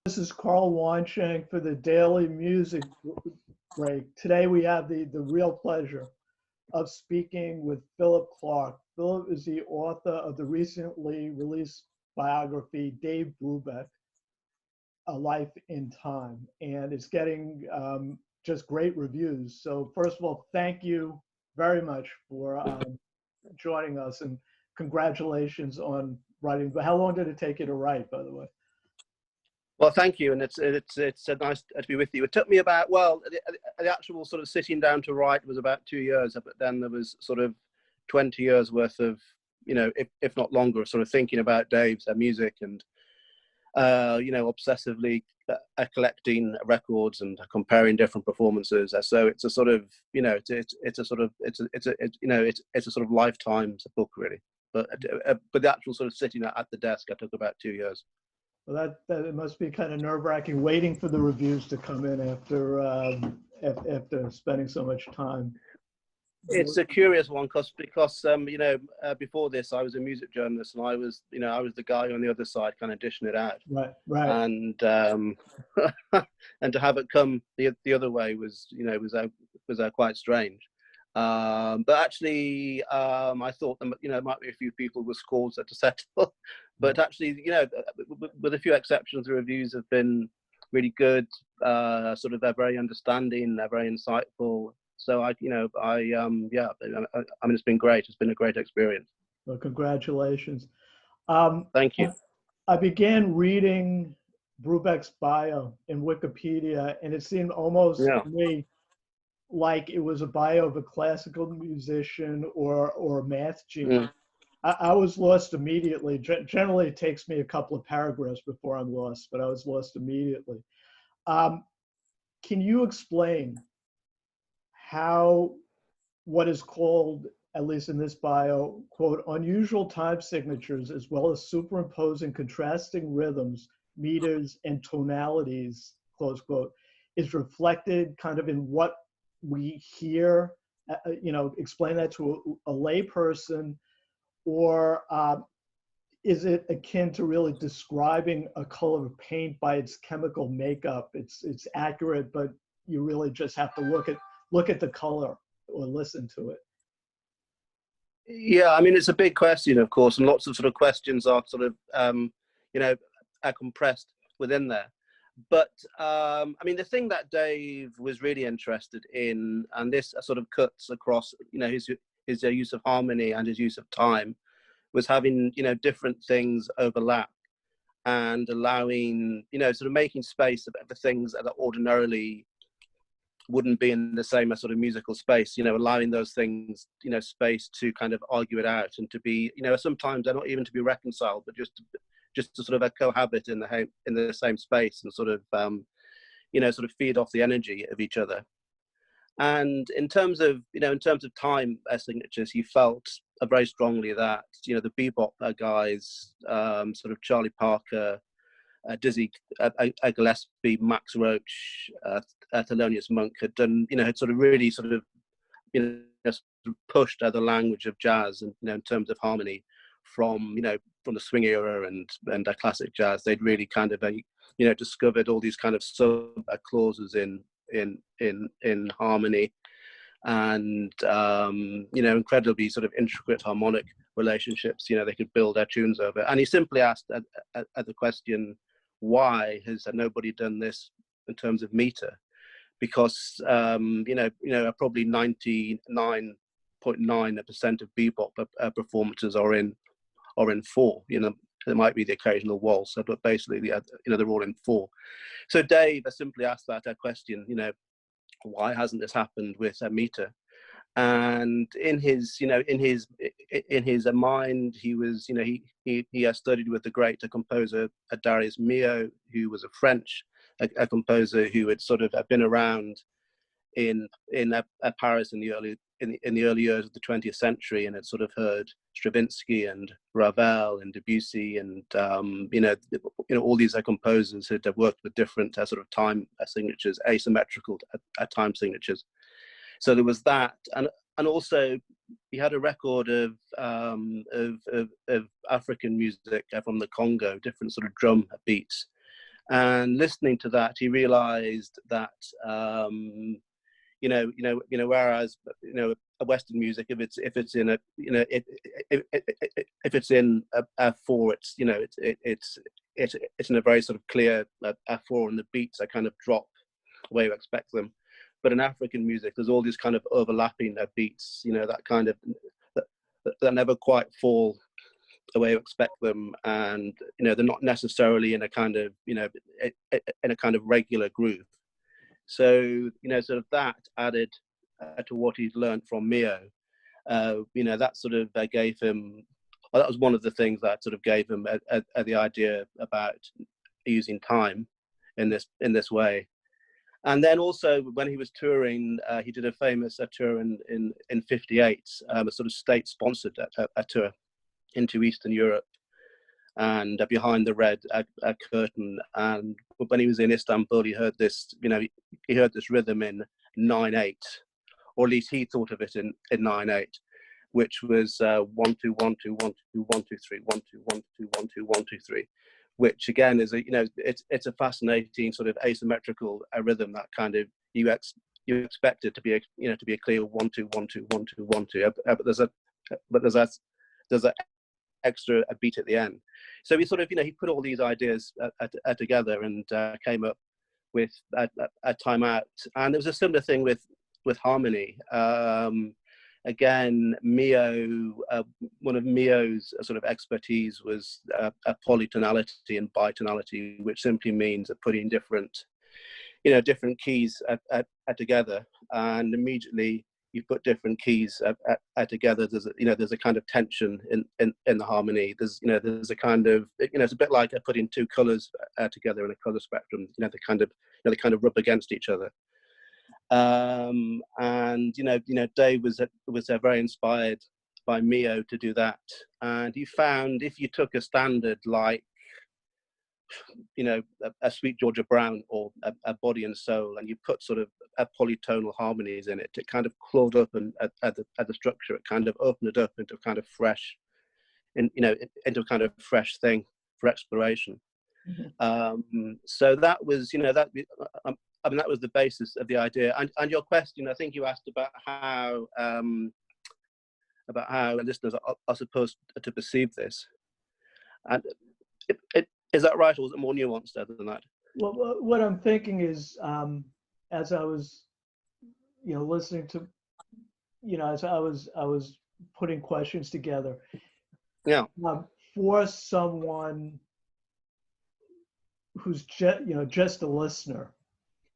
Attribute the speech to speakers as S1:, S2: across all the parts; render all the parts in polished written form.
S1: This is Carl Wanshank for the Daily Music Break. Today we have the real pleasure of speaking with Philip Clark. Philip is the author of the recently released biography, Dave Brubeck, A Life in Time, and it's getting just great reviews. So first of all, thank you very much for joining us, and congratulations on writing. But how long did it take you to write, by the way?
S2: Well, thank you, and it's nice to be with you. It took me about the actual sort of sitting down to write was about 2 years, but then there was sort of 20 years worth of, if not longer, sort of thinking about Dave's music and obsessively collecting records and comparing different performances. So it's a sort of it's a sort of lifetime's book really. But the actual sort of sitting at the desk, I took about 2 years.
S1: Well, that it must be kind of nerve-wracking waiting for the reviews to come in after spending so much time.
S2: It's a curious one because before this I was a music journalist, and I was the guy on the other side kind of dishing it out.
S1: Right.
S2: And and to have it come the other way was quite strange. But actually, I thought there might be a few people with scores to settle. But actually, with a few exceptions, the reviews have been really good. They're very understanding, they're very insightful. So I mean, it's been great. It's been a great experience.
S1: Well, congratulations.
S2: Thank you.
S1: I began reading Brubeck's bio in Wikipedia, and it seemed almost to me like it was a bio of a classical musician or a math genius. I was lost immediately. Generally, it takes me a couple of paragraphs before I'm lost, but I was lost immediately. Can you explain how what is called, at least in this bio, quote, unusual time signatures, as well as superimposing contrasting rhythms, meters, and tonalities, close quote, is reflected kind of in what we hear? Explain that to a lay person, or is it akin to really describing a color of paint by its chemical makeup? It's accurate, but you really just have to look at the color or listen to it.
S2: Yeah, I mean, it's a big question, of course, and lots of sort of questions are sort of are compressed within there. But I mean, the thing that Dave was really interested in, and this sort of cuts across, his use of harmony and his use of time, was having different things overlap and allowing sort of making space for things that ordinarily wouldn't be in the same sort of musical space. Allowing those things space to kind of argue it out and to be sometimes they're not even to be reconciled, but just to sort of cohabit in the same space and sort of feed off the energy of each other. And in terms of time signatures, he felt very strongly that the bebop guys, sort of Charlie Parker, Dizzy Gillespie, Max Roach, Thelonious Monk had done had sort of really sort of pushed the language of jazz and in terms of harmony from the swing era and classic jazz. They'd really kind of discovered all these kind of sub clauses in harmony and incredibly sort of intricate harmonic relationships they could build their tunes over. And he simply asked at the question, why has nobody done this in terms of meter? Because probably 99.9% of bebop performances are in 4. There might be the occasional waltz, but basically they're all in 4. So Dave simply asked that question, why hasn't this happened with a meter? And in his mind, he was he has studied with the great composer Darius Milhaud, who was a French a composer who had sort of been around in Paris in the early years of the 20th century, and had sort of heard Stravinsky and Ravel and Debussy and all these composers had worked with different sort of time signatures, asymmetrical time signatures. So there was that, and also he had a record of African music from the Congo, different sort of drum beats, And listening to that, he realized that, whereas, a Western music, if it's in a, if it's in a four, it's, it's in a very sort of clear four, and the beats are kind of drop the way you expect them. But in African music, there's all these kind of overlapping beats, that kind of, that never quite fall the way you expect them, and they're not necessarily in a kind of, in a kind of regular groove. So sort of that added to what he'd learned from Mio, that sort of gave him, well, that was one of the things that sort of gave him the idea about using time in this way. And then also when he was touring, he did a famous tour in '58, a sort of state-sponsored tour into Eastern Europe, and behind the red curtain. And when he was in Istanbul, he heard this, he heard this rhythm in 9/8, or at least he thought of it in 9/8, which was 1 2 1 2 1 2 1 2 3 1 2 1 2 1 2 1 2 3, which again is it's a fascinating sort of asymmetrical rhythm that kind of you expect it to be a clear 1 2 1 2 1 2 1 2, but there's a extra beat at the end. So he sort of he put all these ideas together and came up with a Time Out. And there was a similar thing with harmony. Again, Mio, one of Mio's sort of expertise was polytonality and bitonality, which simply means putting different keys together, and immediately you put different keys together. There's a kind of tension in the harmony. There's a kind of, it's a bit like putting two colors together in a color spectrum. They kind of rub against each other. And Dave was very inspired by Mio to do that. And he found if you took a standard like a Sweet Georgia Brown or a Body and Soul, and you put sort of polytonal harmonies in it, it kind of clawed up and at the structure, it kind of opened it up into kind of fresh, into a kind of fresh thing for exploration. Mm-hmm. So that was, that was the basis of the idea. And your question, I think you asked about how listeners are supposed to perceive this, and is that right, or was it more nuanced than that?
S1: Well, what I'm thinking is, as I was, listening to, as I was putting questions together.
S2: Yeah.
S1: For someone who's just a listener,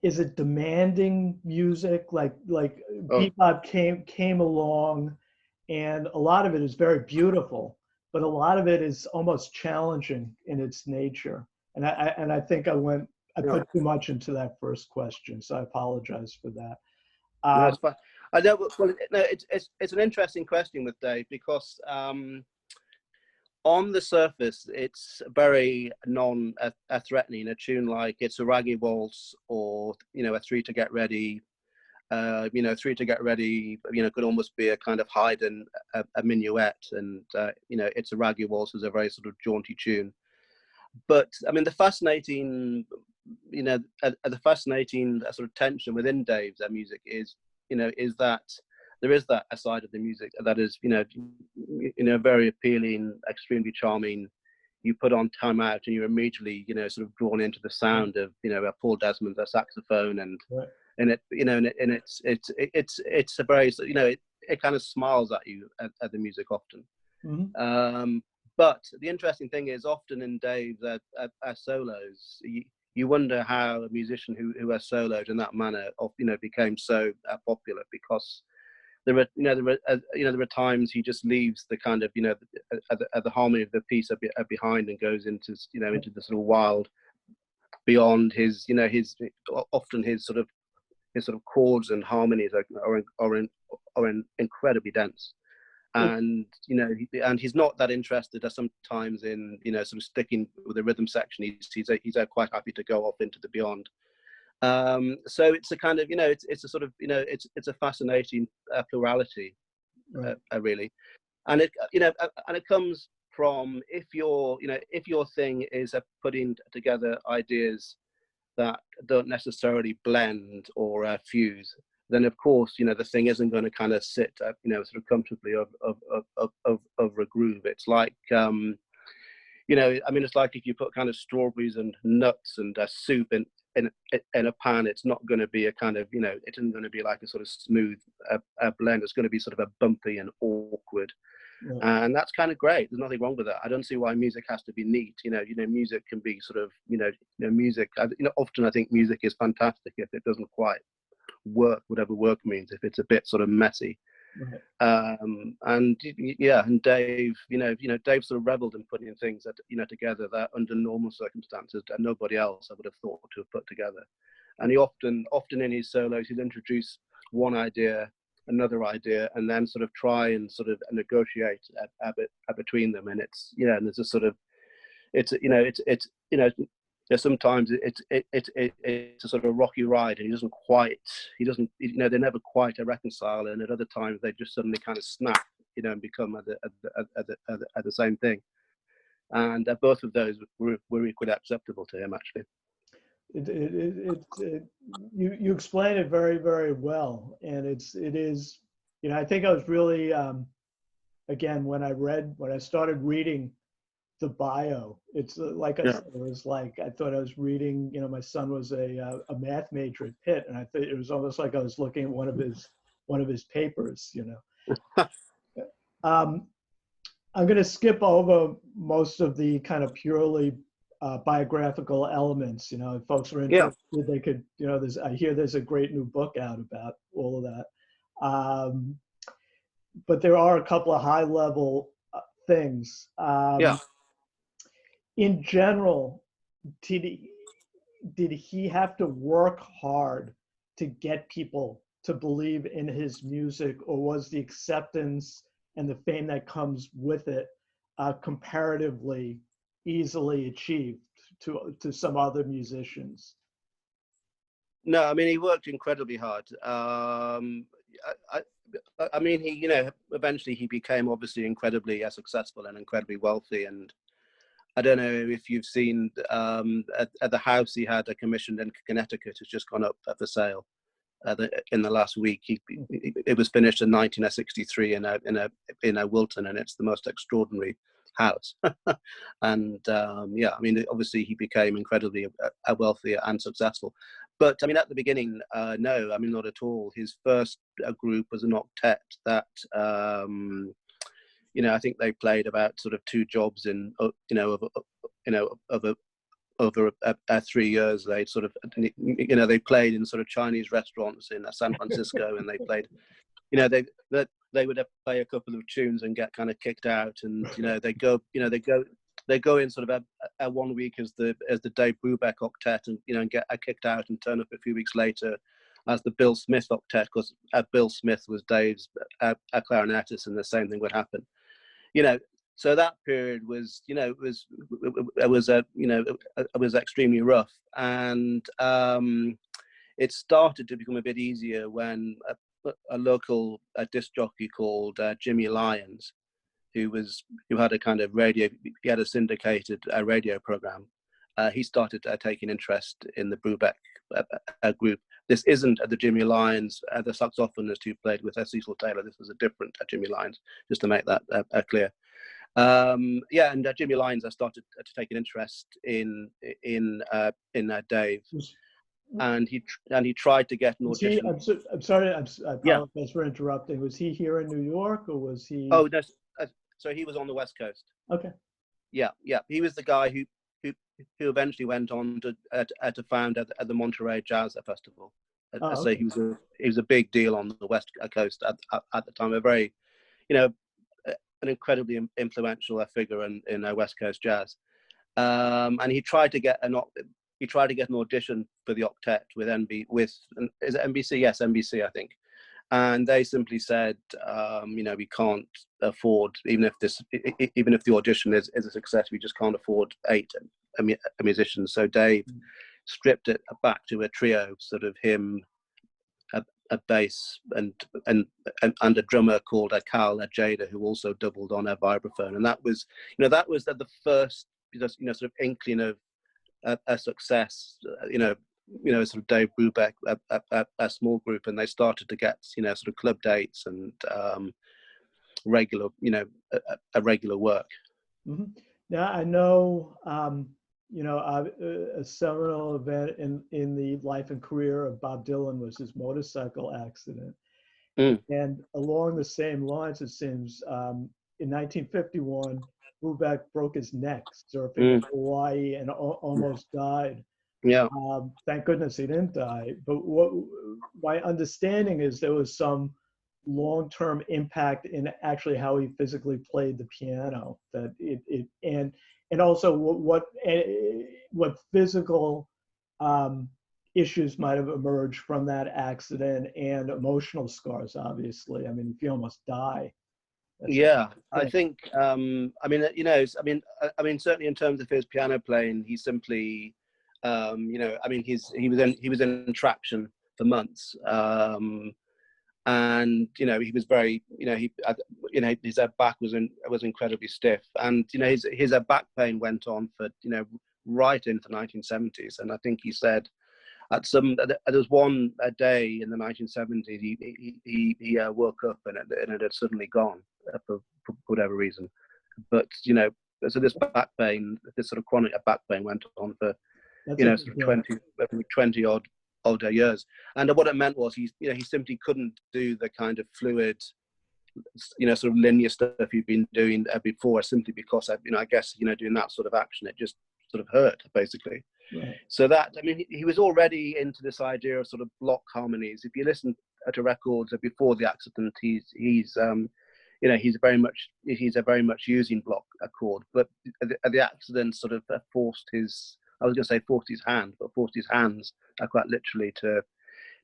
S1: is it demanding music? Like bebop came along, and a lot of it is very beautiful, but a lot of it is almost challenging in its nature. And I think I put too much into that first question, so I apologize for that.
S2: No, it's fine. I know. Well, no, it's an interesting question with Dave, because on the surface it's very non-threatening. A tune like It's a Raggy Waltz, or a Three to Get Ready. Three to Get Ready, could almost be a kind of Haydn, a minuet, and It's a Raggy Waltz is a very sort of jaunty tune. But I mean, the fascinating sort of tension within Dave's music is that there is that side of the music that is very appealing, extremely charming. You put on Time Out and you're immediately sort of drawn into the sound of a Paul Desmond, a saxophone, and right. And it's a very it kind of smiles at you at the music often. Mm-hmm. But the interesting thing is, often in Dave's solos, you wonder how a musician who has soloed in that manner became so popular, because there are times he just leaves the kind of the harmony of the piece behind and goes into into the sort of wild beyond his often his sort of chords and harmonies are incredibly dense. And and he's not that interested as sometimes in sort of sticking with the rhythm section. He's quite happy to go off into the beyond. So it's a kind of it's a sort of it's a fascinating plurality, right. Really, and it and it comes from if your thing is putting together ideas that don't necessarily blend or fuse, then of course the thing isn't going to kind of sit sort of comfortably over a groove. It's like it's like if you put kind of strawberries and nuts and soup in a pan, it's not going to be a kind of it isn't going to be like a sort of smooth blend. It's going to be sort of a bumpy and awkward. Yeah. And that's kind of great. There's nothing wrong with that. I don't see why music has to be neat. Music can be sort of music. Often I think music is fantastic if it doesn't quite work, whatever work means, if it's a bit sort of messy. Right. And Dave, Dave sort of reveled in putting things that together that under normal circumstances that nobody else I would have thought to have put together. And he often in his solos he'd introduce one idea, another idea, and then sort of try and sort of negotiate a bit between them. And it's and there's a sort of sometimes it's a sort of rocky ride, and they never quite reconcile, and at other times they just suddenly kind of snap, and become at the same thing. And both of those were equally acceptable to him, actually.
S1: You explain it very, very well, and it is I think I was really again when I started reading the bio, it's like I said, it was like I thought I was reading. My son was a math major at Pitt, and I thought it was almost like I was looking at one of his papers. I'm going to skip over most of the kind of purely biographical elements. If folks are interested, they could. I hear there's a great new book out about all of that. But there are a couple of high level things. In general, did he have to work hard to get people to believe in his music, or was the acceptance and the fame that comes with it comparatively easily achieved to some other musicians?
S2: No, I mean, he worked incredibly hard. I mean, he, eventually he became obviously incredibly successful and incredibly wealthy. And I don't know if you've seen at the house he had commissioned in Connecticut has just gone up for sale in the last week. It was finished in 1963 in a Wilton, and it's the most extraordinary house. And I mean, obviously he became incredibly wealthy and successful. But I mean, at the beginning, no, I mean, not at all. His first group was an octet that I think they played about sort of 2 jobs in over 3 years. They sort of they played in sort of Chinese restaurants in San Francisco, and they played they would play a couple of tunes and get kind of kicked out, and they go in sort of a 1 week as the Dave Brubeck octet, and and get kicked out and turn up a few weeks later as the Bill Smith octet, because Bill Smith was Dave's a clarinetist, and the same thing would happen. So that period was it was extremely rough, and it started to become a bit easier when a local disc jockey called Jimmy Lyons, who had a kind of radio, he had a syndicated radio program. He started taking interest in the Brubeck group. This isn't the Jimmy Lyons, the saxophonist who played with Cecil Taylor. This was a different Jimmy Lyons, just to make that clear. And Jimmy Lyons started to take an interest in Dave, and he tried to get an audition.
S1: I'm sorry, I apologize for interrupting. Was he here in New York, or was he?
S2: Oh, no, so he was on the West Coast.
S1: Okay.
S2: Yeah, he was the guy who eventually went on to found at the Monterey Jazz Festival. So he was a big deal on the West Coast at the time. A very, an incredibly influential figure in West Coast jazz. And he tried to get an audition for the octet with is it NBC? Yes, NBC, I think. And they simply said, we can't afford, even if the audition is a success, we just can't afford 8 musicians. So Dave stripped it back to a trio, sort of him, a bass and a drummer called Cal Jada, who also doubled on a vibraphone, and that was the first sort of inkling of a success. Sort of Dave Brubeck, a small group, and they started to get sort of club dates and regular a regular work.
S1: Mm-hmm. Now I know a seminal event in the life and career of Bob Dylan was his motorcycle accident. And along the same lines, it seems, in 1951, Brubeck broke his neck surfing in Hawaii and almost died.
S2: Yeah.
S1: Thank goodness he didn't die. But what my understanding is there was some long-term impact in actually how he physically played the piano. That and also what physical issues might have emerged from that accident and emotional scars. Obviously, I mean, if you almost die.
S2: I think. Certainly in terms of his piano playing, he simply, he was in traction for months, and he was very, his back was incredibly stiff, and his back pain went on for right into the 1970s, and I think he said there was one day in the 1970s he woke up and it had suddenly gone for whatever reason. But so this back pain, this sort of chronic back pain went on for sort of 20 odd years. And what it meant was he simply couldn't do the kind of fluid, sort of linear stuff he'd been doing before, simply because I guess doing that sort of action, it just sort of hurt basically.
S1: Right.
S2: So that, he was already into this idea of sort of block harmonies. If you listen to records before the accident, he's very much using block chord, but the accident sort of forced his hand, but forced his hands quite literally to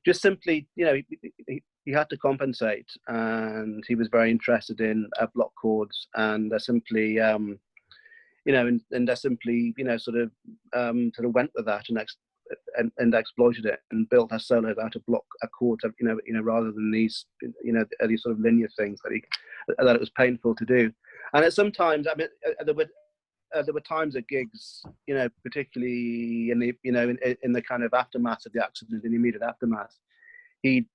S2: just simply, he had to compensate, and he was very interested in block chords, and simply. And they simply, sort of went with that and exploited it and built her solos out of block chords, rather than these sort of linear things that it was painful to do. And sometimes, there were times at gigs, particularly in the kind of aftermath of the accident, in the immediate aftermath. He'd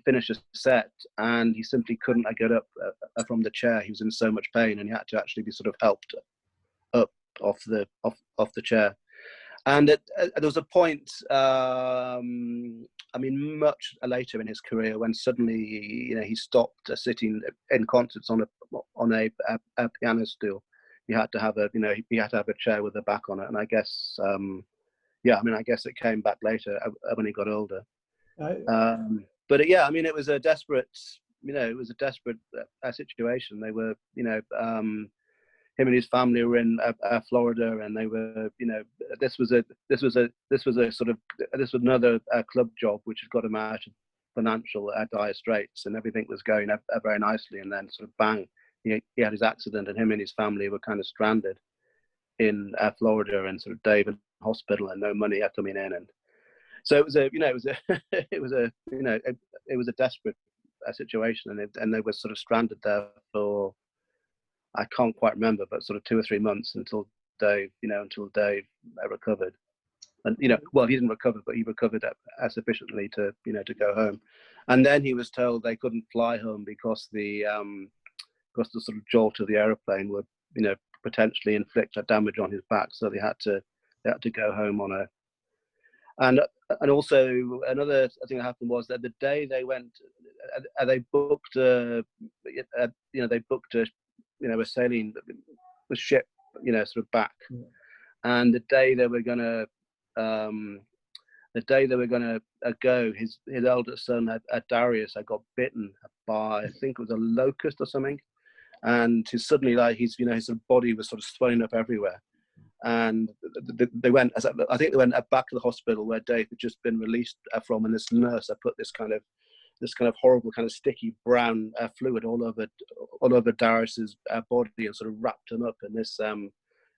S2: finished a set and he simply couldn't get up from the chair. He was in so much pain, and he had to actually be sort of helped up off the chair. And there was a point, much later in his career, when suddenly he stopped sitting in concerts on a piano stool. He had to have a chair with a back on it. And I guess I guess it came back later when he got older. But it was a desperate situation. They were him and his family were in Florida, and they were, this was another club job which had got him out of financial dire straits, and everything was going very nicely, and then sort of bang, he had his accident, and him and his family were kind of stranded in Florida, and sort of Dave in hospital, and no money coming in, and so it was a desperate situation, and they were sort of stranded there for, I can't quite remember, but sort of 2 or 3 months until Dave recovered. And he didn't recover, but he recovered sufficiently to go home. And then he was told they couldn't fly home because the sort of jolt of the aeroplane would potentially inflict a damage on his back. So they had to go home on a. And also another thing that happened was that the day they went, they booked a sailing the ship, sort of back. And the day they were gonna go, his eldest son, Darius, got bitten by, I think it was a locust or something, and suddenly his sort of body was sort of swelling up everywhere. And they went back to the hospital where Dave had just been released from, and this nurse had put this kind of horrible kind of sticky brown fluid all over Darius's body, and sort of wrapped him up in this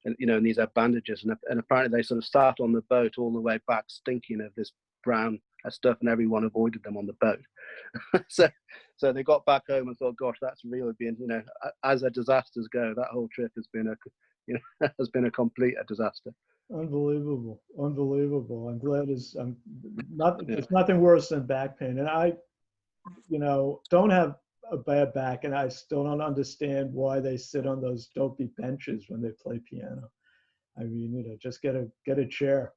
S2: in these bandages, and apparently they sort of sat on the boat all the way back stinking of this brown stuff, and everyone avoided them on the boat. so they got back home and thought, gosh, that's really been, as a disasters go, that whole trip has been has been a complete disaster.
S1: Unbelievable. I'm glad it's nothing worse than back pain. And I, don't have a bad back, and I still don't understand why they sit on those dopey benches when they play piano. I mean, just get a chair.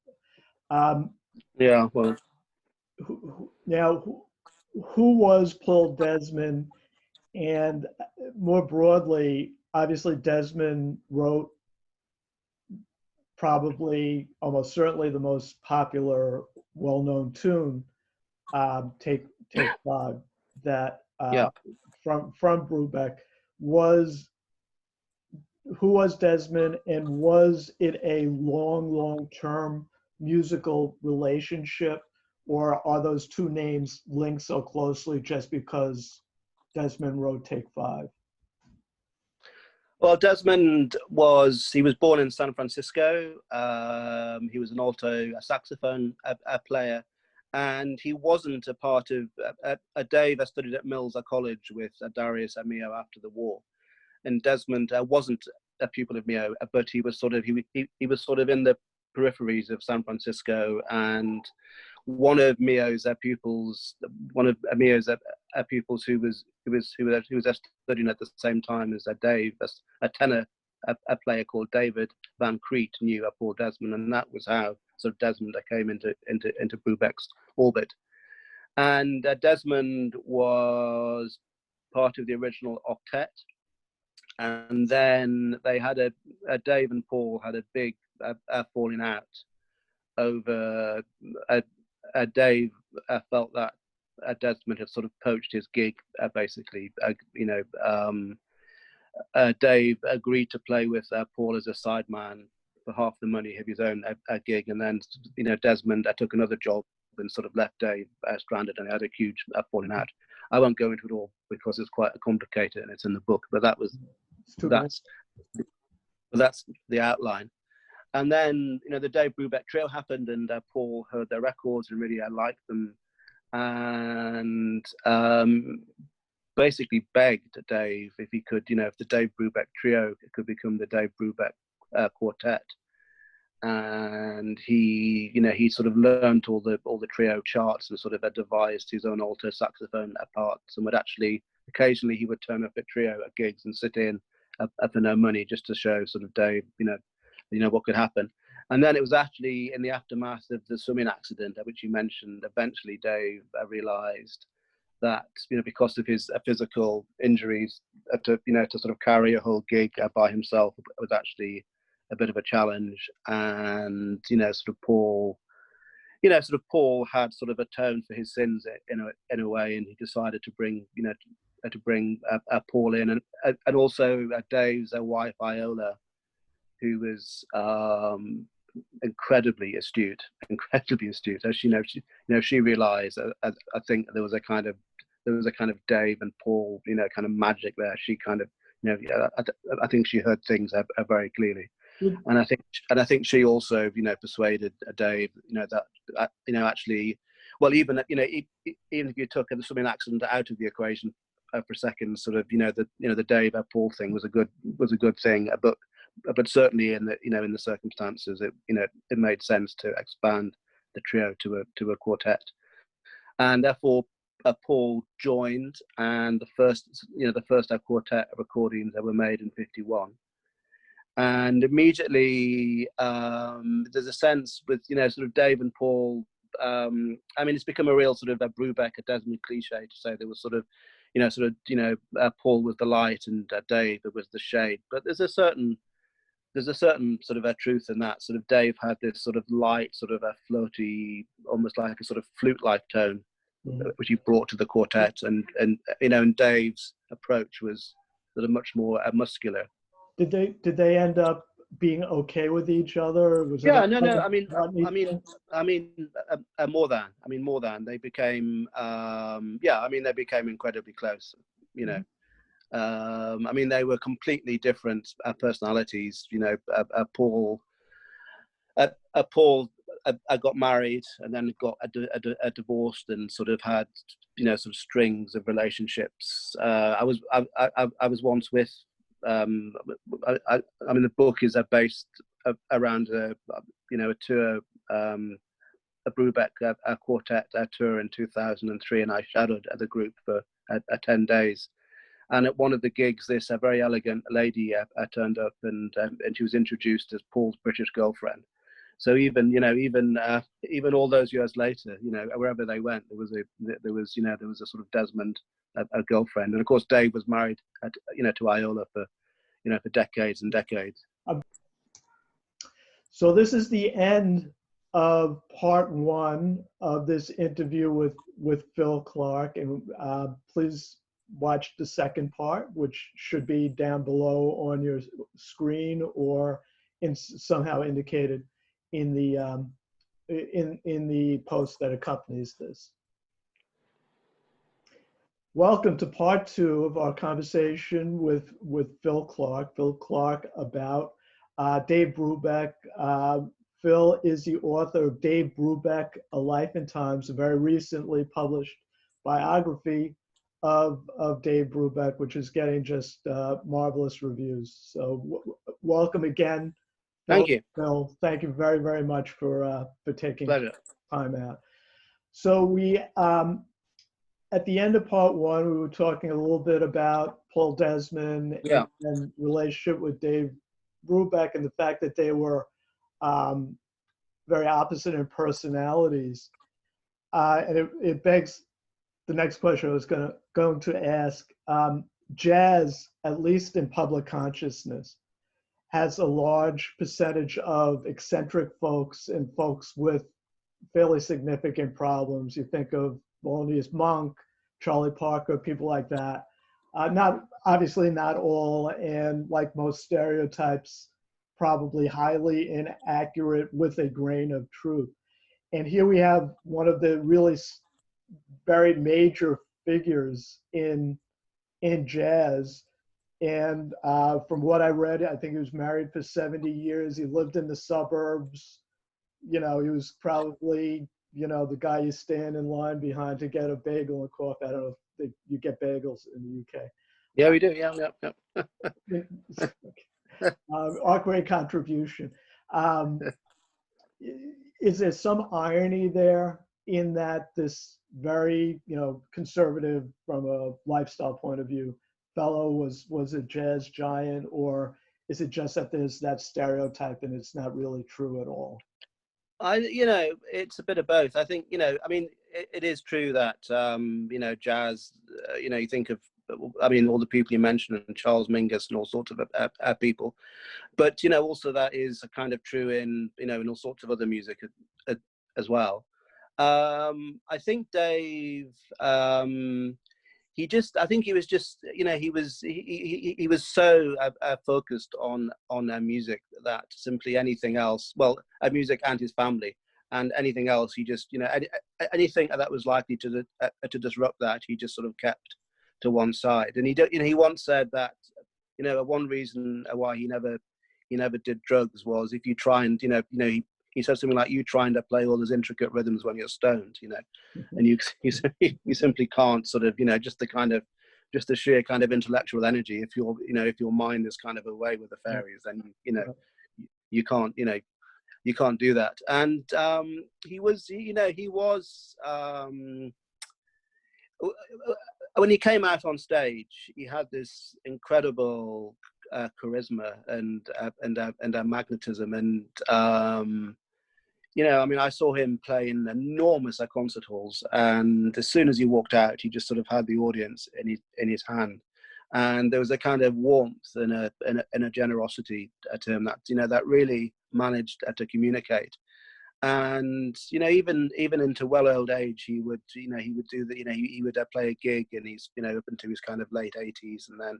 S2: Yeah, well,
S1: now, who was Paul Desmond? And more broadly, obviously Desmond wrote probably, almost certainly, the most popular, well-known tune, "Take Five," that
S2: yeah.
S1: from Brubeck. Who was Desmond, and was it a long-term musical relationship, or are those two names linked so closely just because Desmond wrote "Take Five"?
S2: Well, Desmond was born in San Francisco. He was an alto saxophone player, and he wasn't a part of Dave. I studied at Mills College with Darius Amio after the war, and Desmond wasn't a pupil of Mio, but he was sort of he was sort of in the peripheries of San Francisco, and one of Mio's pupils who was studying at the same time as Dave, a tenor, a player called David Van Crete, knew Paul Desmond, and that was how sort of Desmond came into Brubeck's orbit. And Desmond was part of the original octet, and then they had Dave and Paul had a big falling out over Dave felt that Desmond had sort of poached his gig, basically. Dave agreed to play with Paul as a sideman for half the money of his own gig, and then Desmond took another job and sort of left Dave stranded, and they had a huge falling out. I won't go into it all because it's quite complicated and it's in the book, but that's the outline. And then, the Dave Brubeck Trio happened, and Paul heard their records and really liked them, and basically begged Dave if he could, if the Dave Brubeck Trio could become the Dave Brubeck Quartet. And he sort of learned all the trio charts and sort of devised his own alto saxophone parts, and would actually occasionally he would turn up at trio at gigs and sit in for no money just to show sort of Dave, what could happen. And then it was actually in the aftermath of the swimming accident, which you mentioned, eventually Dave realized that, because of his physical injuries, to sort of carry a whole gig by himself was actually a bit of a challenge. And, sort of Paul had sort of atoned for his sins in a way, and he decided to bring, Paul in, and also Dave's wife, Iola, who was incredibly astute. As she realized, I think there was a kind of Dave and Paul, kind of magic there. She kind of, I think she heard things very clearly. And I think she also, persuaded Dave, that, actually, well, even if you took the swimming accident out of the equation for a second, sort of, the Dave Paul thing was a good thing, but certainly in the circumstances, it made sense to expand the trio to a quartet, and therefore Paul joined, and the first quartet recordings that were made in '51, and immediately there's a sense with sort of Dave and Paul. I mean, it's become a real sort of a Brubeck, a Desmond cliche to say there was sort of Paul was the light and Dave was the shade, but there's a certain sort of a truth in that. Sort of Dave had this sort of light, sort of a floaty, almost like a sort of flute-like tone, which he brought to the quartet, and Dave's approach was sort of much more muscular.
S1: Did they end up being okay with each other? Was
S2: yeah, no. I mean, more than they became. They became incredibly close. I mean, they were completely different personalities. Paul I got married and then got a divorced and sort of had, you know, sort of strings of relationships. I was once with, I mean, the book is based around you know, a tour, a Brubeck a quartet tour in 2003, and I shadowed the group for 10 days. And at one of the gigs, this very elegant lady turned up, and she was introduced as Paul's British girlfriend. So even, you know, even all those years later, you know, wherever they went, there was a sort of Desmond, a girlfriend. And of course, Dave was married, you know, to Iola for, you know, for decades and decades.
S1: So this is the end of part one of this interview with Phil Clark, and please watch the second part, which should be down below on your screen or somehow indicated in the post that accompanies this. Welcome to part two of our conversation with Phil Clark. Phil Clark about Dave Brubeck. Phil is the author of Dave Brubeck, A Life and Times, a very recently published biography of Dave Brubeck, which is getting just marvelous reviews. So welcome again.
S2: Thank you,
S1: Phil. Thank you very, very much for taking
S2: Pleasure.
S1: time out. So we, at the end of part one, we were talking a little bit about Paul Desmond and relationship with Dave Brubeck, and the fact that they were very opposite in personalities. And it begs the next question I was going to ask. Jazz, at least in public consciousness, has a large percentage of eccentric folks and folks with fairly significant problems. You think of Thelonious Monk, Charlie Parker, people like that. Obviously not all, and like most stereotypes, probably highly inaccurate with a grain of truth. And here we have one of the really very major figures in jazz. And from what I read, I think he was married for 70 years. He lived in the suburbs. You know, he was probably, you know, the guy you stand in line behind to get a bagel and coffee. I don't know if you get bagels in the UK.
S2: Yeah, we do. Yeah.
S1: Our great contribution. Is there some irony there in that this very, you know, conservative from a lifestyle point of view fellow was a jazz giant, or is it just that there's that stereotype and it's not really true at all?
S2: You know, it's a bit of both. I think, you know, I mean, it is true that, you know, jazz, you know, you think of, I mean, all the people you mentioned, and Charles Mingus and all sorts of people, but, you know, also that is kind of true in, you know, in all sorts of other music as well. I think Dave, I think he was just, you know, he was so focused on music that simply anything else, well, music and his family, and anything else, he just, you know, anything that was likely to disrupt that, he just sort of kept to one side. And you know, he once said that, you know, one reason why he never did drugs was if you try and, you know, he said something like, you trying to play all those intricate rhythms when you're stoned, you know, and you simply can't sort of, you know, just the sheer kind of intellectual energy. If if your mind is kind of away with the fairies, then, you know, you can't do that. And he was when he came out on stage, he had this incredible charisma and magnetism, and you know, I mean, I saw him play in enormous concert halls, and as soon as he walked out, he just sort of had the audience in his hand, and there was a kind of warmth and a generosity to him that, you know, that really managed to communicate. And, you know, even into well old age, he would do the, you know, he would play a gig, and he's, you know, up into his kind of late 80s, and then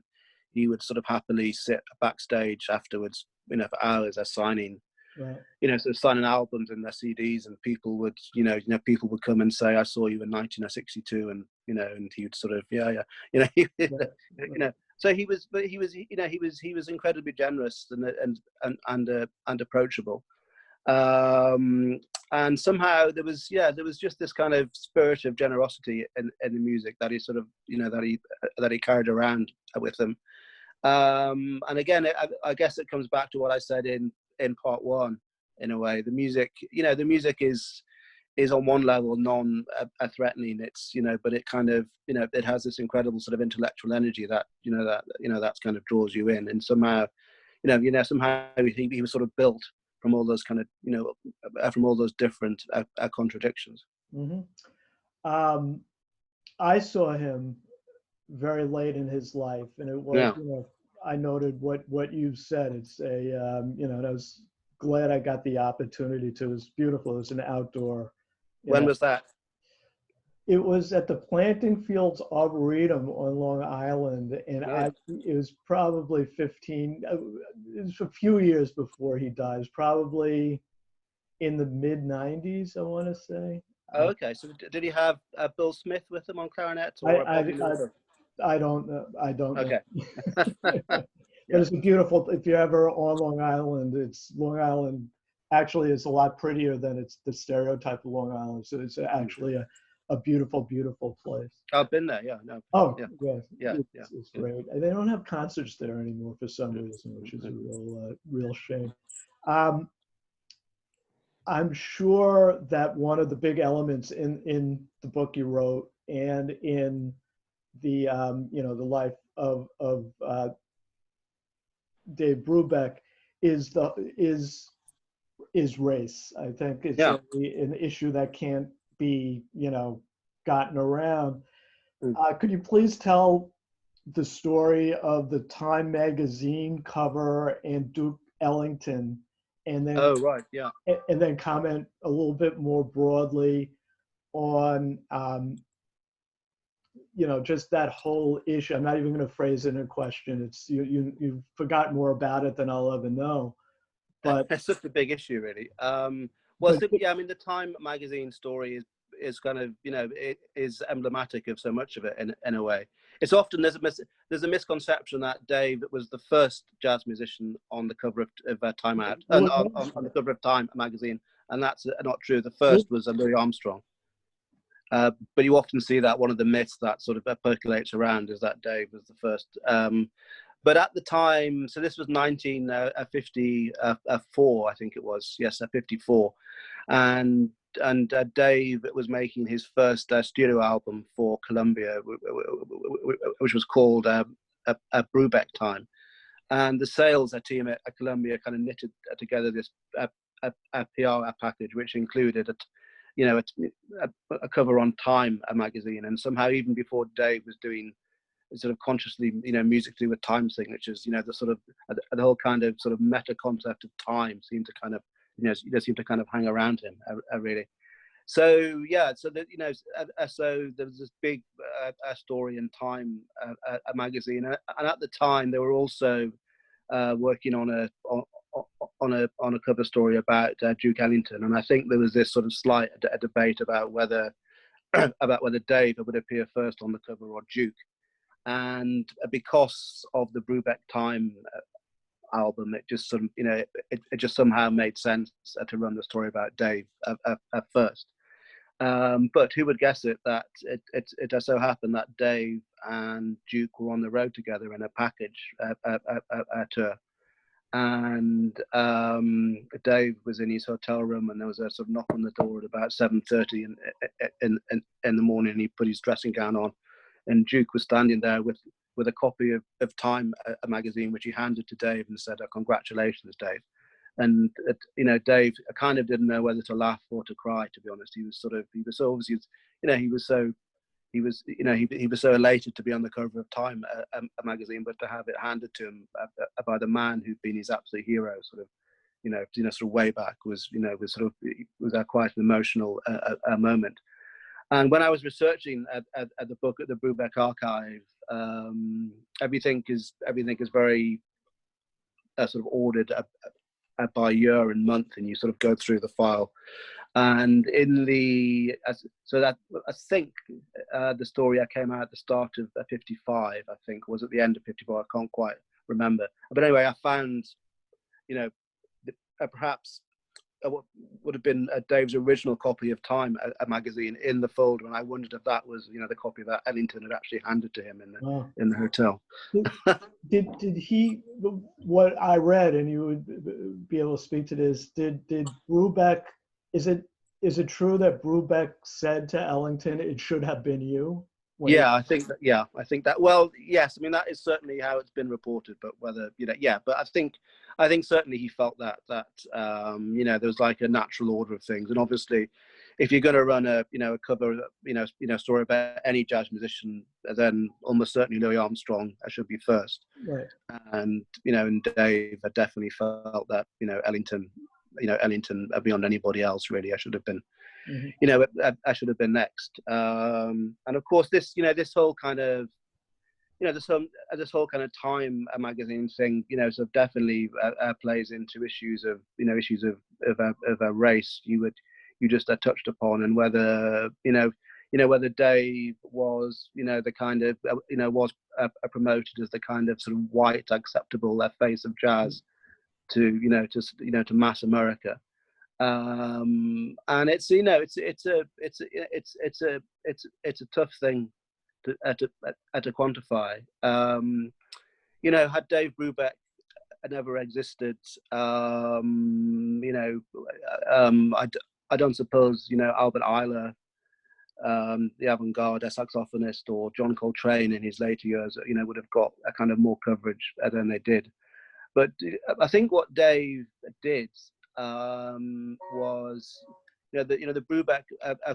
S2: he would sort of happily sit backstage afterwards, you know, for hours signing. Right. You know, sort of signing albums and their CDs, and people would, people would come and say, "I saw you in 1962," and you know, and he would sort of, you know, so he was incredibly generous and approachable, And somehow there was just this kind of spirit of generosity in the music that he sort of, that he carried around with him. And again, I guess it comes back to what I said in part one. In a way, the music is on one level non-threatening. It's, but it kind of, it has this incredible sort of intellectual energy that that's kind of draws you in. And somehow, somehow he was sort of built from all those kind of, from all those different contradictions.
S1: Mm-hmm. I saw him very late in his life, and it was, I noted what you said. It's a, and I was glad I got the opportunity to. It was beautiful. It was an outdoor.
S2: When was that?
S1: It was at the Planting Fields Arboretum on Long Island, and it was probably 15. It was a few years before he died. It was probably in the mid '90s, I want to say.
S2: Oh, okay. So did he have Bill Smith with him on clarinet? Or
S1: I don't know. I don't know.
S2: Okay.
S1: But it's a beautiful. If you're ever on Long Island, Long Island actually is a lot prettier than it's the stereotype of Long Island. So it's actually a beautiful, beautiful place.
S2: I've been there. Yeah. No.
S1: Oh,
S2: yeah.
S1: It's great. And they don't have concerts there anymore for some reason, which is a real shame. I'm sure that one of the big elements in the book you wrote and in the the life of Dave Brubeck is race. I think it's an issue that can't be gotten around. Could you please tell the story of the Time magazine cover and Duke Ellington, and then and then comment a little bit more broadly on just that whole issue. I'm not even going to phrase it in a question. It's you've forgotten more about it than I'll ever know. But
S2: it's such a big issue, really. I mean, the Time magazine story is kind of, it is emblematic of so much of it in a way. It's often there's a misconception that Dave was the first jazz musician on the cover of Time Out, on the cover of Time magazine, and that's not true. The first was Louis Armstrong. But you often see that one of the myths that sort of percolates around is that Dave was the first. But at the time, so this was 1954, I think it was. Yes, 54, and Dave was making his first studio album for Columbia, which was called Brubeck Time, and the sales team at Columbia kind of knitted together this a PR package, which included a cover on Time magazine, and somehow even before Dave was doing sort of consciously, music to do with time signatures, the sort of the whole kind of sort of meta concept of time seemed to kind of, seemed to kind of hang around him really. So so that so there was this big story in Time a magazine, and at the time they were also working on a cover story about Duke Ellington, and I think there was this sort of slight debate about whether Dave would appear first on the cover or Duke. And because of the Brubeck Time album, it just sort of, it just somehow made sense to run the story about Dave at first. But who would guess it that it just so happened that Dave and Duke were on the road together in a package tour. And Dave was in his hotel room, and there was a sort of knock on the door at about 7:30 in the morning. And he put his dressing gown on, and Duke was standing there with a copy of Time, a magazine, which he handed to Dave and said, "Congratulations, Dave." And Dave kind of didn't know whether to laugh or to cry. To be honest, he was so obviously, he was so elated to be on the cover of Time, a magazine, but to have it handed to him by the man who'd been his absolute hero, sort of way back, was quite an emotional moment. And when I was researching at the book at the Brubeck Archive, everything is very sort of ordered by year and month, and you sort of go through the file. And the story I came out at the start of 55, I think, was at the end of 54. I can't quite remember. But anyway, I found, perhaps what would have been Dave's original copy of Time, a magazine, in the folder, and I wondered if that was, the copy that Ellington had actually handed to him in the hotel.
S1: Did he? What I read, and you would be able to speak to this. Did Brubeck? Is it true that Brubeck said to Ellington, "It should have been you"?
S2: I think that. Well, yes. I mean, that is certainly how it's been reported. But whether but I think certainly he felt that there was like a natural order of things, and obviously, if you're going to run a cover story about any jazz musician, then almost certainly Louis Armstrong should be first.
S1: Right.
S2: And and Dave had definitely felt that Ellington beyond anybody else really, I should have been.
S1: Mm-hmm.
S2: I should have been next. And of course, this whole kind of, this whole kind of Time magazine thing, so definitely plays into issues of a race you just touched upon, and whether whether Dave was the kind of was promoted as the kind of sort of white acceptable face of jazz to mass America. And it's it's a tough thing to quantify. Had Dave Brubeck never existed, I don't suppose Albert Ayler, the avant-garde saxophonist, or John Coltrane in his later years would have got a kind of more coverage than they did. But I think what Dave did was the Brubeck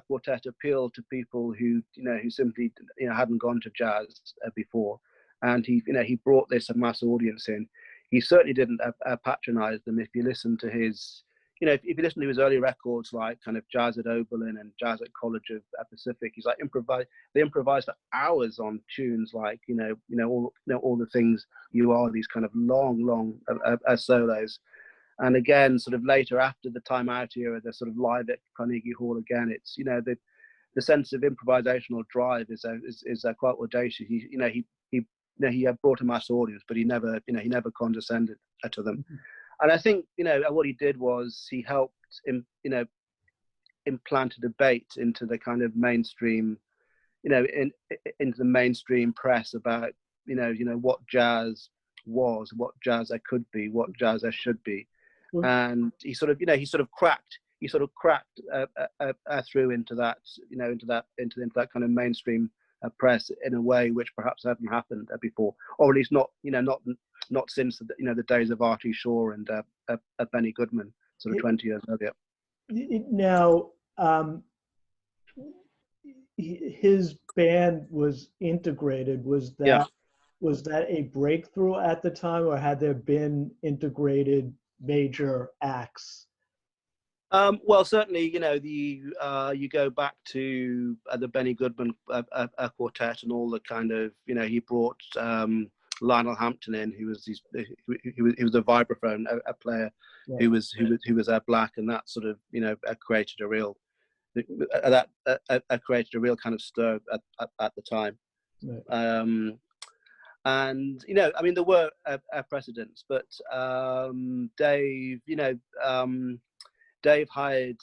S2: quartet appealed to people who simply hadn't gone to jazz before, and he brought this mass audience in. He certainly didn't patronize them. If you listen to his if you listen to his early records, like kind of Jazz at Oberlin and Jazz at College of Pacific, he's like they improvised for hours on tunes like all the things you are, these kind of long solos. And again, sort of later after the Time Out era, they're sort of live at Carnegie Hall again. It's the sense of improvisational drive is quite audacious. He had brought a mass audience, but he never condescended to them. Mm-hmm. And I think what he did was he helped implant a debate into the kind of mainstream, into the mainstream press about what jazz was, what jazz there could be, what jazz there should be. And he sort of cracked through into that kind of mainstream press in a way which perhaps hadn't happened before, or at least not since the days of Artie Shaw and Benny Goodman, sort of 20 years earlier.
S1: Now, his band was integrated. Was that a breakthrough at the time, or had there been integrated major acts?
S2: Well, certainly, you go back to the Benny Goodman quartet and all the kind of, he brought Lionel Hampton in, who was a vibraphone player, right, who was black, and that sort of created a real kind of stir at the time. Right. And I mean, there were precedents, but Dave, Dave hired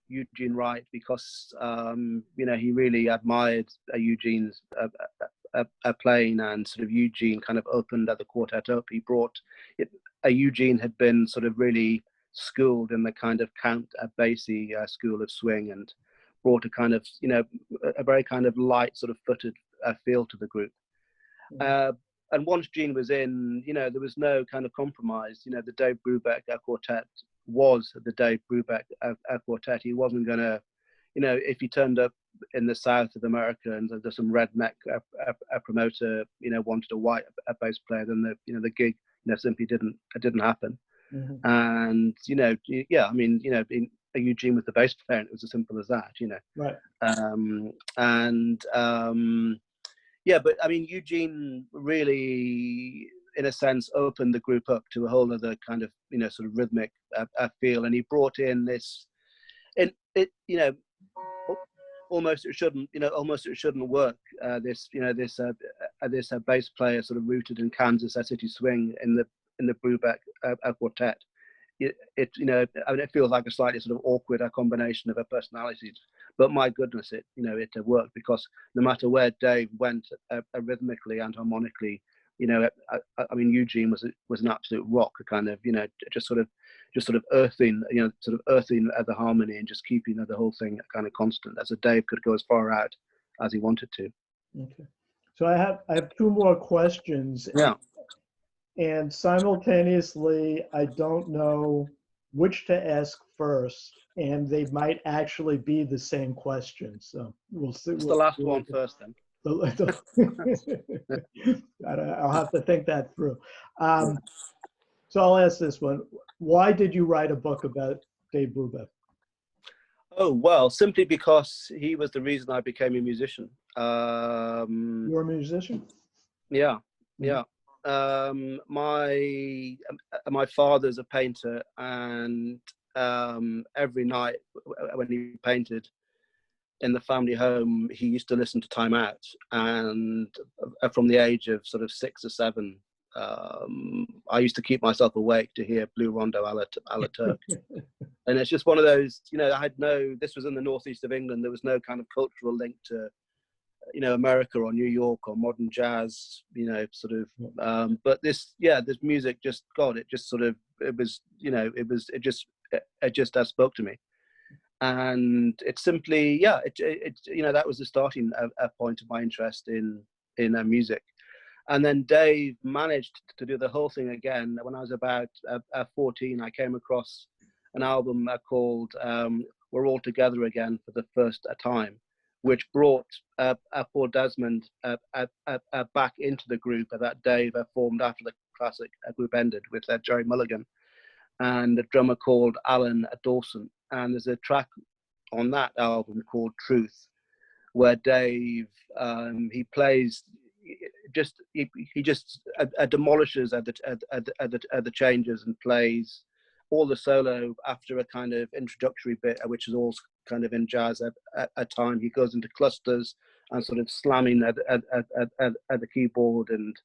S2: Eugene Wright because he really admired Eugene's playing, and sort of Eugene kind of opened the quartet up. He brought Eugene had been sort of really schooled in the kind of Count Basie school of swing, and brought a kind of a very kind of light sort of footed feel to the group. And once Gene was in, there was no kind of compromise. The Dave Brubeck quartet was the Dave Brubeck quartet. He wasn't going to, if he turned up in the south of America and there's some redneck promoter, wanted a white bass player, then the gig, simply didn't happen. Mm-hmm. And I mean, Eugene was the bass player, and it was as simple as that,
S1: Right.
S2: But I mean, Eugene really, in a sense, opened the group up to a whole other kind of, sort of rhythmic feel, and he brought in this, and almost it shouldn't work. This bass player sort of rooted in Kansas City swing in the Brubeck quartet. you know, I mean, it feels like a slightly sort of awkward combination of our personalities, but my goodness, it worked, because no matter where Dave went, rhythmically and harmonically, you know, I mean, Eugene was an absolute rock, a kind of, you know, just sort of earthing, you know, sort of earthing the harmony and just keeping the whole thing kind of constant. As a Dave could go as far out as he wanted to.
S1: Okay. So I have two more questions.
S2: Yeah.
S1: And simultaneously, I don't know which to ask first, and they might actually be the same question. So we'll see.
S2: What's the last one first, then?
S1: I'll have to think that through. So I'll ask this one. Why did you write a book about Dave Brubeck?
S2: Oh, well, simply because he was the reason I became a musician.
S1: You're a musician?
S2: Yeah, yeah. My father's a painter, and every night when he painted in the family home, he used to listen to Time Out, and from the age of sort of 6 or 7, I used to keep myself awake to hear Blue Rondo a la Turk. And it's just one of those, you know, this was in the northeast of England, there was no kind of cultural link to, you know, America or New York or modern jazz, you know, sort of, but this music just, God, it just sort of, it just spoke to me. And it's simply, you know, that was the starting point of my interest in music. And then Dave managed to do the whole thing again. When I was about 14, I came across an album called We're All Together Again for the First Time, which brought Paul Desmond back into the group that Dave formed after the classic group ended, with Jerry Mulligan and a drummer called Alan Dawson. And there's a track on that album called Truth, where Dave, he plays, he just demolishes at the changes and plays all the solo after a kind of introductory bit, which is all kind of in jazz at time. He goes into clusters and sort of slamming at the keyboard, and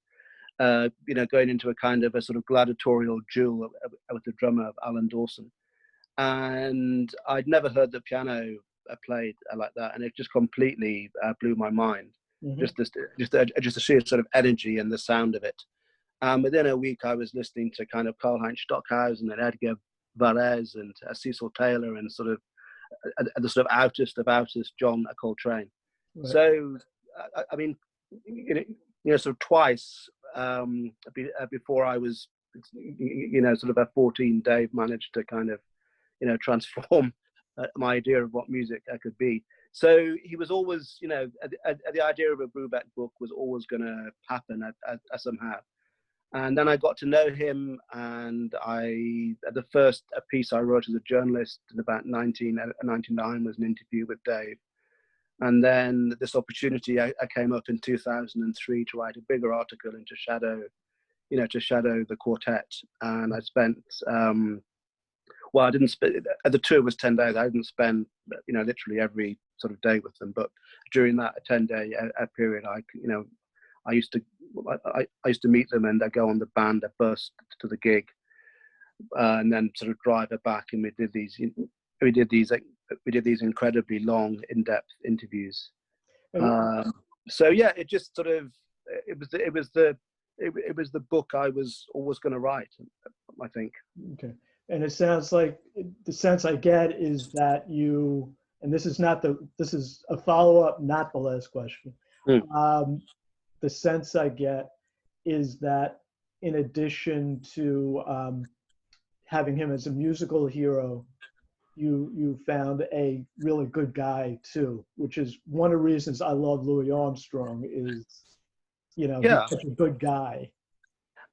S2: you know, going into a kind of a sort of gladiatorial duel with the drummer, Alan Dawson. And I'd never heard the piano played like that, and it just completely blew my mind. Mm-hmm. Just the sheer sort of energy and the sound of it. Within a week, I was listening to kind of Karlheinz Stockhausen and Edgar Varese and Cecil Taylor, and sort of the sort of outest of outest John Coltrane. Right. So, I mean, you know, sort of twice before I was, you know, sort of at 14, Dave managed to kind of, you know, transform my idea of what music could be. So he was always, you know, the idea of a Brubeck book was always going to happen somehow. And then I got to know him, and the first piece I wrote as a journalist in about 1999 was an interview with Dave. And then this opportunity I came up in 2003 to write a bigger article to shadow the quartet. And I spent, well, I didn't spend, the tour was 10 days. I didn't spend, you know, literally every sort of day with them. But during that 10-day period, I used to meet them, and I go on the band, a bus to the gig, and then sort of drive it back. And we did these incredibly long, in-depth interviews. So yeah, it just sort of, it was the book I was always going to write, I think.
S1: Okay. And it sounds like the sense I get is that you, and this is a follow-up, not the last question. The sense I get is that in addition to having him as a musical hero, you found a really good guy too, which is one of the reasons I love Louis Armstrong is, you know, he's such a good guy.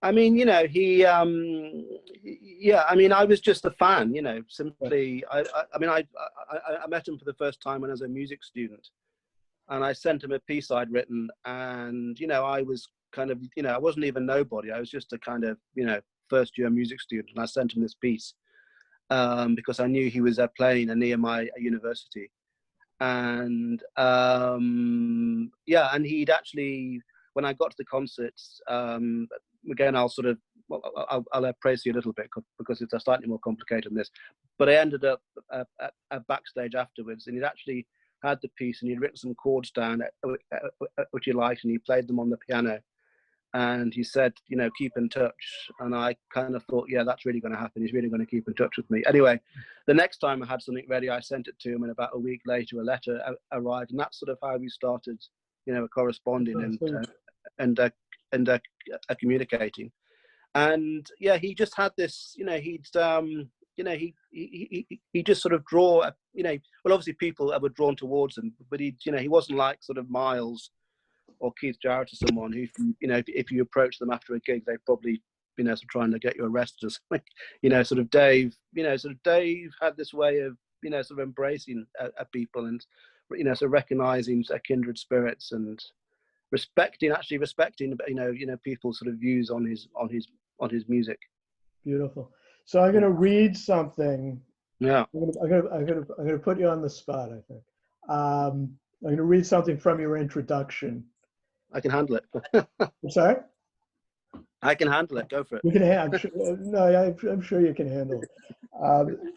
S2: I mean, you know, I mean, I was just a fan, you know, simply. I mean, I met him for the first time when I was a music student, and I sent him a piece I'd written, and, you know, I was kind of, you know, I wasn't even nobody. I was just a kind of, you know, first-year music student, and I sent him this piece because I knew he was playing near my university. And and he'd actually, when I got to the concerts, again, I'll sort of well, I'll praise you a little bit because it's slightly more complicated than this. But I ended up at backstage afterwards, and he'd actually had the piece, and he'd written some chords down which he liked, and he played them on the piano. And he said, you know, keep in touch. And I kind of thought, yeah, that's really going to happen. He's really going to keep in touch with me. Anyway, the next time I had something ready, I sent it to him, and about a week later, a letter arrived, and that's sort of how we started, you know, corresponding and communicating. And yeah, he just had this, you know, he just sort of draw, you know, well, obviously people were drawn towards him, but he, you know, he wasn't like sort of Miles or Keith Jarrett or someone who, you know, if you approach them after a gig, they probably, you know, sort of trying to get you arrested or something. You know, sort of Dave, you know, sort of Dave had this way of, you know, sort of embracing people and, you know, sort of recognizing kindred spirits and respecting, you know, people's sort of views on his music.
S1: Beautiful. So I'm going to read something.
S2: Yeah.
S1: I'm gonna put you on the spot, I think. I'm going to read something from your introduction.
S2: I can handle it.
S1: I'm sorry?
S2: I can handle it. Go for it.
S1: You can I'm sure you can handle it.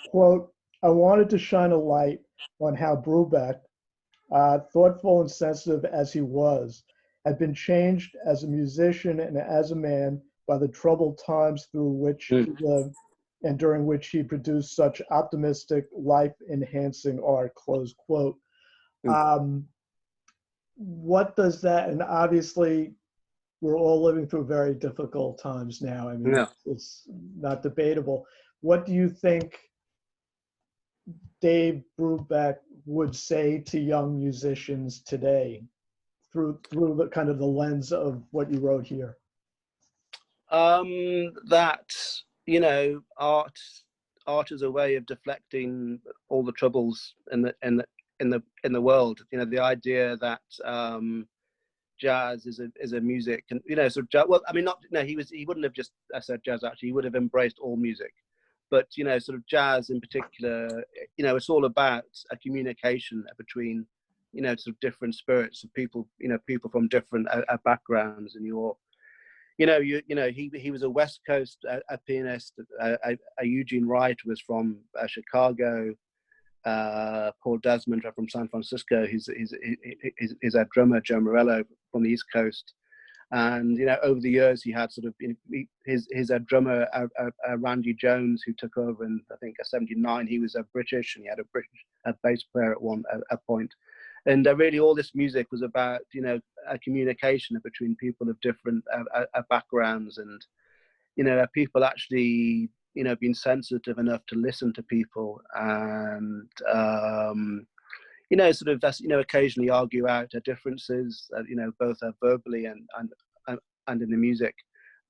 S1: Quote, I wanted to shine a light on how Brubeck, thoughtful and sensitive as he was, had been changed as a musician and as a man by the troubled times through which he lived and during which he produced such optimistic, life-enhancing art, close quote. What does that, and obviously we're all living through very difficult times now. I mean, it's not debatable. What do you think Dave Brubeck would say to young musicians today through the kind of the lens of what you wrote here?
S2: That, you know, art is a way of deflecting all the troubles in the world. You know, the idea that jazz is a music, and you know, sort of well, I mean, he wouldn't have just said jazz. Actually, he would have embraced all music. But you know, sort of jazz in particular, you know, it's all about a communication between, you know, sort of different spirits of people, you know, people from different backgrounds, and he was a West Coast a pianist. Eugene Wright was from Chicago. Paul Desmond from San Francisco. He's a drummer, Joe Morello, from the East Coast. And you know, over the years, he had sort of his drummer Randy Jones, who took over in I think '79. He was a British, and he had a British bass player at point. And really, all this music was about, you know, a communication between people of different backgrounds, and you know, people actually, you know, being sensitive enough to listen to people, and you know, sort of, that's, you know, occasionally argue out differences, you know, both verbally and in the music.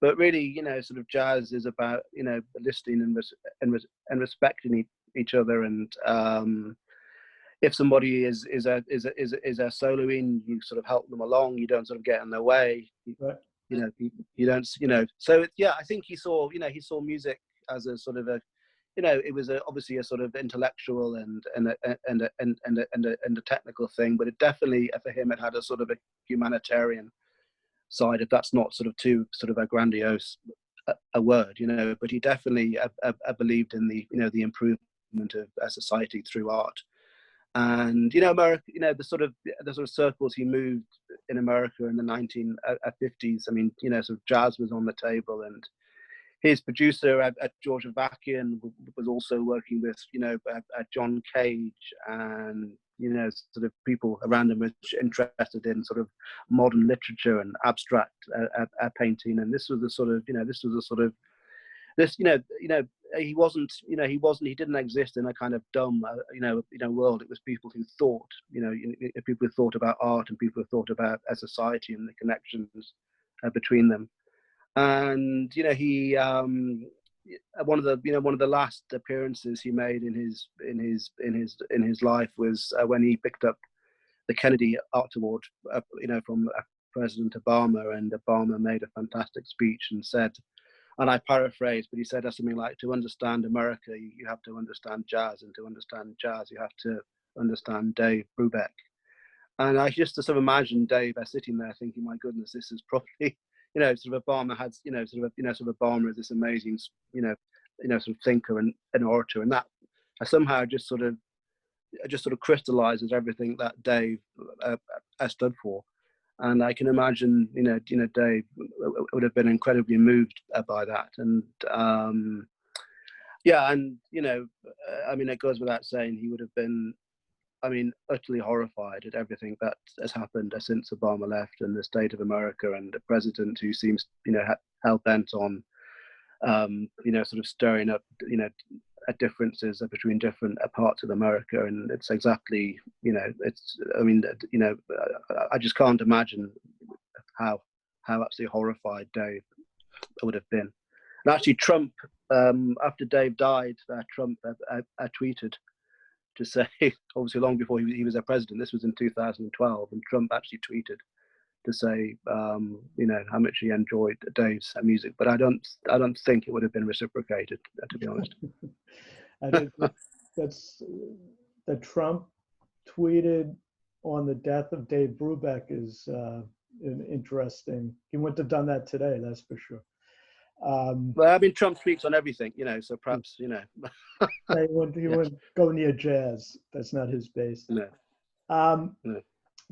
S2: But really, you know, sort of jazz is about, you know, listening and respecting each other. And if somebody is a soloing, you sort of help them along. You don't sort of get in their way.
S1: Right.
S2: You know, you don't, you know. So yeah, I think he saw music as a sort of a, you know, it was obviously a sort of intellectual and a technical thing, but it definitely, for him, it had a sort of a humanitarian side, if that's not sort of too sort of a grandiose a word, you know. But he definitely believed in the, you know, the improvement of society through art. And you know, America, you know, the sort of circles he moved in America in the 1950s. I mean, you know, sort of jazz was on the table, and his producer at George Avakian was also working with, you know, John Cage, and you know, sort of people around him were interested in sort of modern literature and abstract painting. And this was a sort of, you know, he didn't exist in a kind of dumb, world. It was people who thought, people who thought about art, and people who thought about a society and the connections between them. And he one of the last appearances he made in his life was when he picked up the Kennedy Art Award, from President Obama, and Obama made a fantastic speech and said, and I paraphrase, but he said something like, to understand America, you have to understand jazz, and to understand jazz, you have to understand Dave Brubeck. And I just sort of imagine Dave sitting there thinking, my goodness, this is probably, you know, sort of Obama had, you know, sort of Obama as this amazing, sort of thinker and an orator, and that somehow just sort of crystallizes everything that Dave stood for. And I can imagine, Dave would have been incredibly moved by that. And yeah, and I mean, it goes without saying he would have been, I mean, utterly horrified at everything that has happened since Obama left, and the state of America, and the president who seems, hell bent on, sort of stirring up, differences between different parts of America. And it's exactly, I mean, I just can't imagine how absolutely horrified Dave would have been. And actually, Trump, after Dave died, Trump tweeted to say, obviously long before he was a president, this was in 2012, and Trump actually tweeted to say, how much he enjoyed Dave's music, but I don't think it would have been reciprocated, to be honest.
S1: I think that Trump tweeted on the death of Dave Brubeck is interesting. He wouldn't have done that today, that's for sure.
S2: Well, I mean, Trump tweets on everything, so perhaps, he
S1: wouldn't go near jazz. That's not his base.
S2: No.
S1: No.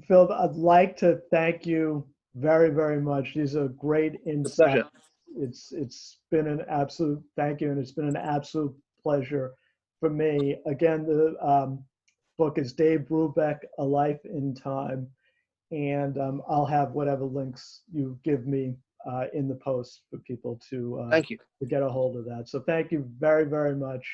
S1: Phil, I'd like to thank you very, very much. These are great insights. It's been an absolute thank you, and it's been an absolute pleasure for me. Again, the book is Dave Brubeck, A Life in Time, and I'll have whatever links you give me in the post for people to
S2: thank you,
S1: to get a hold of that. So thank you very, very much.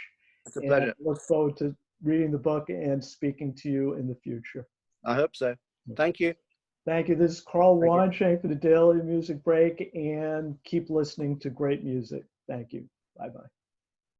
S2: It's a pleasure.
S1: I look forward to reading the book and speaking to you in the future.
S2: I hope so. Thank you.
S1: Thank you. This is Carl Wanshank for the Daily Music Break, and keep listening to great music. Thank you. Bye-bye.